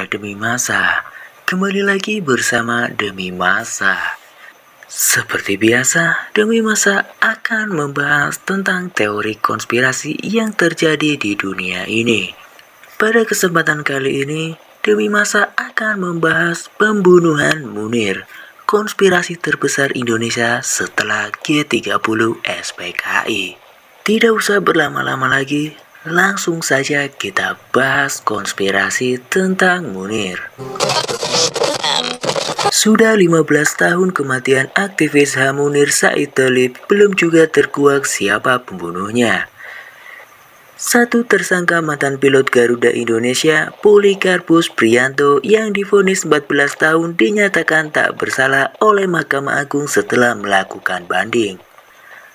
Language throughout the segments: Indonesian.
Demi Masa. Kembali lagi bersama Demi Masa. Seperti biasa, Demi Masa akan membahas tentang teori konspirasi yang terjadi di dunia ini. Pada kesempatan kali ini, Demi Masa akan membahas pembunuhan Munir, konspirasi terbesar Indonesia setelah G30 SPKI. Tidak usah berlama-lama lagi, langsung saja kita bahas konspirasi tentang Munir. Sudah 15 tahun kematian aktivis HAM Munir Said Thalib, belum juga terkuak siapa pembunuhnya. Satu tersangka mantan pilot Garuda Indonesia, Polikarpus Priyanto, yang divonis 14 tahun dinyatakan tak bersalah oleh Mahkamah Agung setelah melakukan banding.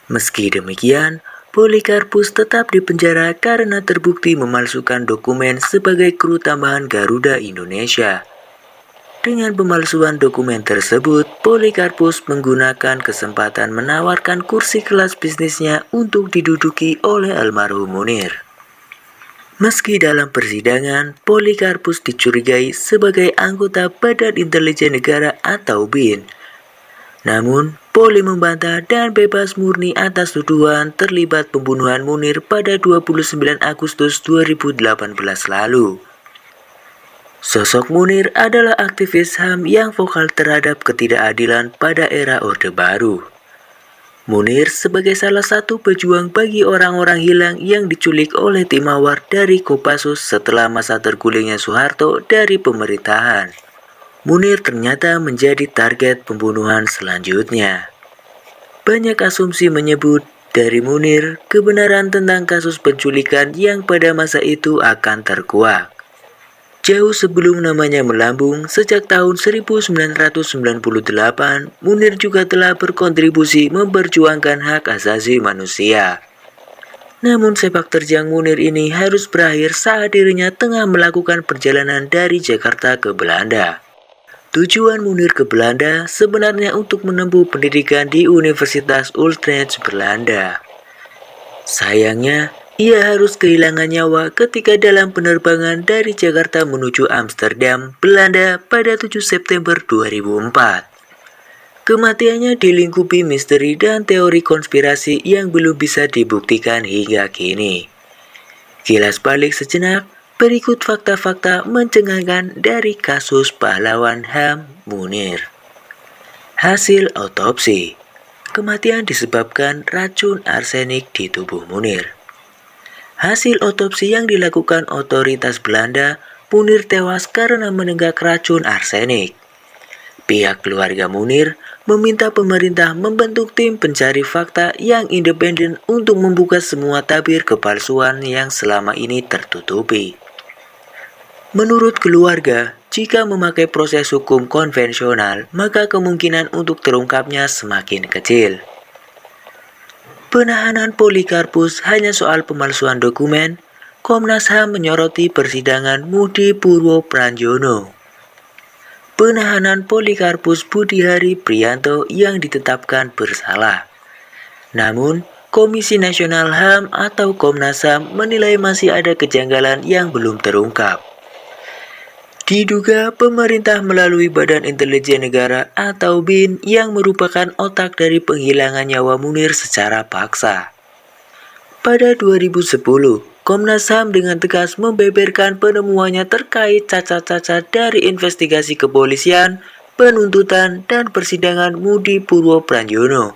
Meski demikian, Polikarpus tetap dipenjara karena terbukti memalsukan dokumen sebagai kru tambahan Garuda Indonesia. Dengan pemalsuan dokumen tersebut, Polikarpus menggunakan kesempatan menawarkan kursi kelas bisnisnya untuk diduduki oleh almarhum Munir. Meski dalam persidangan, Polikarpus dicurigai sebagai anggota Badan Intelijen Negara atau BIN. Namun, Poli membantah dan bebas murni atas tuduhan terlibat pembunuhan Munir pada 29 Agustus 2018 lalu. Sosok Munir adalah aktivis HAM yang vokal terhadap ketidakadilan pada era Orde Baru. Munir sebagai salah satu pejuang bagi orang-orang hilang yang diculik oleh tim Mawar dari Kopassus setelah masa tergulingnya Soeharto dari pemerintahan. Munir ternyata menjadi target pembunuhan selanjutnya. Banyak asumsi menyebut dari Munir, kebenaran tentang kasus penculikan yang pada masa itu akan terkuak. Jauh sebelum namanya melambung, sejak tahun 1998, Munir juga telah berkontribusi memperjuangkan hak asasi manusia. Namun sepak terjang Munir ini harus berakhir saat dirinya tengah melakukan perjalanan dari Jakarta ke Belanda. Tujuan Munir ke Belanda sebenarnya untuk menempuh pendidikan di Universitas Utrecht, Belanda. Sayangnya, ia harus kehilangan nyawa ketika dalam penerbangan dari Jakarta menuju Amsterdam, Belanda pada 7 September 2004. Kematiannya dilingkupi misteri dan teori konspirasi yang belum bisa dibuktikan hingga kini. Kilas balik sejenak, berikut fakta-fakta mencengangkan dari kasus pahlawan HAM Munir. Hasil autopsi. Kematian disebabkan racun arsenik di tubuh Munir. Hasil otopsi yang dilakukan otoritas Belanda, Munir tewas karena menenggak racun arsenik. Pihak keluarga Munir meminta pemerintah membentuk tim pencari fakta yang independen untuk membuka semua tabir kepalsuan yang selama ini tertutupi. Menurut keluarga, jika memakai proses hukum konvensional, maka kemungkinan untuk terungkapnya semakin kecil. Penahanan Polikarpus hanya soal pemalsuan dokumen. Komnas HAM menyoroti persidangan Mudi Purwo Pranjono. Penahanan Polikarpus Budihari Priyanto yang ditetapkan bersalah. Namun, Komisi Nasional HAM atau Komnas HAM menilai masih ada kejanggalan yang belum terungkap. Diduga pemerintah melalui Badan Intelijen Negara atau BIN yang merupakan otak dari penghilangan nyawa Munir secara paksa. Pada 2010, Komnas HAM dengan tegas membeberkan penemuannya terkait cacat-cacat dari investigasi kepolisian, penuntutan, dan persidangan Mudi Purwo Pranjono.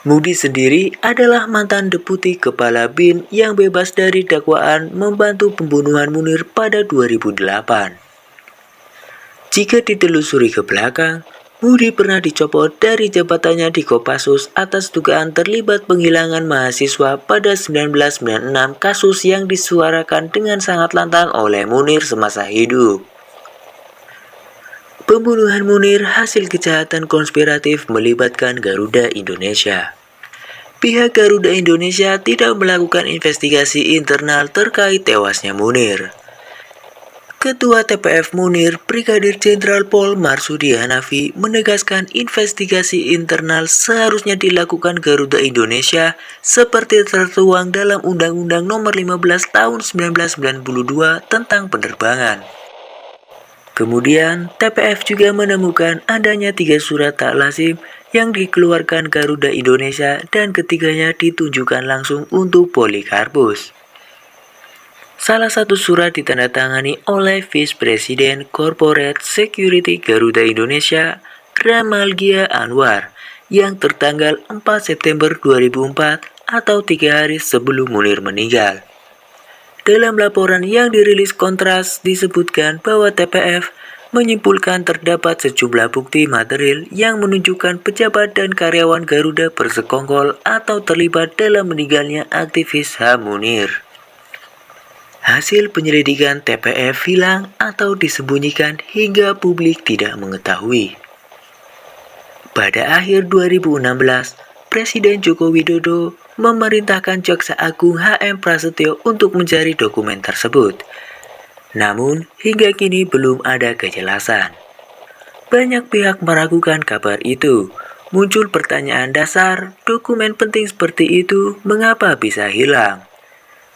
Mudi sendiri adalah mantan deputi kepala BIN yang bebas dari dakwaan membantu pembunuhan Munir pada 2008. Jika ditelusuri ke belakang, Mudi pernah dicopot dari jabatannya di Kopassus atas dugaan terlibat penghilangan mahasiswa pada 1996, kasus yang disuarakan dengan sangat lantang oleh Munir semasa hidup. Pembunuhan Munir hasil kejahatan konspiratif melibatkan Garuda Indonesia. Pihak Garuda Indonesia tidak melakukan investigasi internal terkait tewasnya Munir. Ketua TPF Munir, Brigadir Jenderal Pol Marsudi Hanafi, menegaskan investigasi internal seharusnya dilakukan Garuda Indonesia seperti tertuang dalam Undang-Undang Nomor 15 Tahun 1992 tentang penerbangan. Kemudian, TPF juga menemukan adanya 3 surat tak lazim yang dikeluarkan Garuda Indonesia dan ketiganya ditunjukkan langsung untuk Polikarpus. Salah satu surat ditandatangani oleh Vice President Corporate Security Garuda Indonesia, Ramalgia Anwar, yang tertanggal 4 September 2004 atau 3 hari sebelum Munir meninggal. Dalam laporan yang dirilis Kontras disebutkan bahwa TPF menyimpulkan terdapat sejumlah bukti material yang menunjukkan pejabat dan karyawan Garuda bersekongkol atau terlibat dalam meninggalnya aktivis HAM Munir. Hasil penyelidikan TPF hilang atau disembunyikan hingga publik tidak mengetahui. Pada akhir 2016, Presiden Joko Widodo memerintahkan Jaksa Agung HM Prasetyo untuk mencari dokumen tersebut. Namun, hingga kini belum ada kejelasan. Banyak pihak meragukan kabar itu. Muncul pertanyaan dasar, dokumen penting seperti itu mengapa bisa hilang?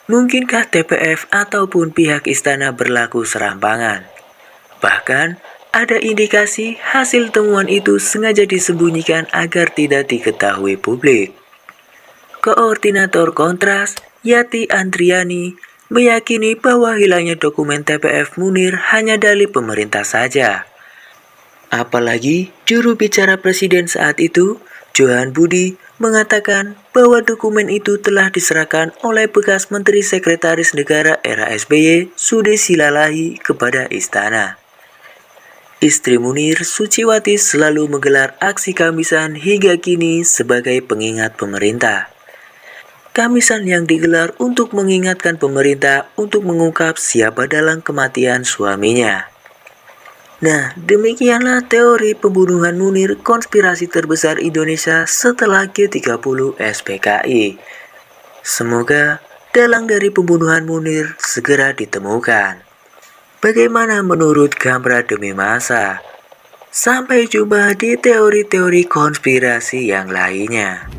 Mungkinkah TPF ataupun pihak istana berlaku serampangan? Bahkan, ada indikasi hasil temuan itu sengaja disembunyikan agar tidak diketahui publik. Koordinator Kontras, Yati Andriani, meyakini bahwa hilangnya dokumen TPF Munir hanya dalih pemerintah saja. Apalagi juru bicara Presiden saat itu, Johan Budi, mengatakan bahwa dokumen itu telah diserahkan oleh bekas Menteri Sekretaris Negara era SBY, Sudi Silalahi, kepada istana. Istri Munir, Suciwati, selalu menggelar aksi kamisan hingga kini sebagai pengingat pemerintah. Kamisan yang digelar untuk mengingatkan pemerintah untuk mengungkap siapa dalang kematian suaminya. Nah, demikianlah teori pembunuhan Munir, konspirasi terbesar Indonesia setelah G30 SPKI. Semoga dalang dari pembunuhan Munir segera ditemukan. Bagaimana menurut Gambra Demi Masa? Sampai jumpa di teori-teori konspirasi yang lainnya.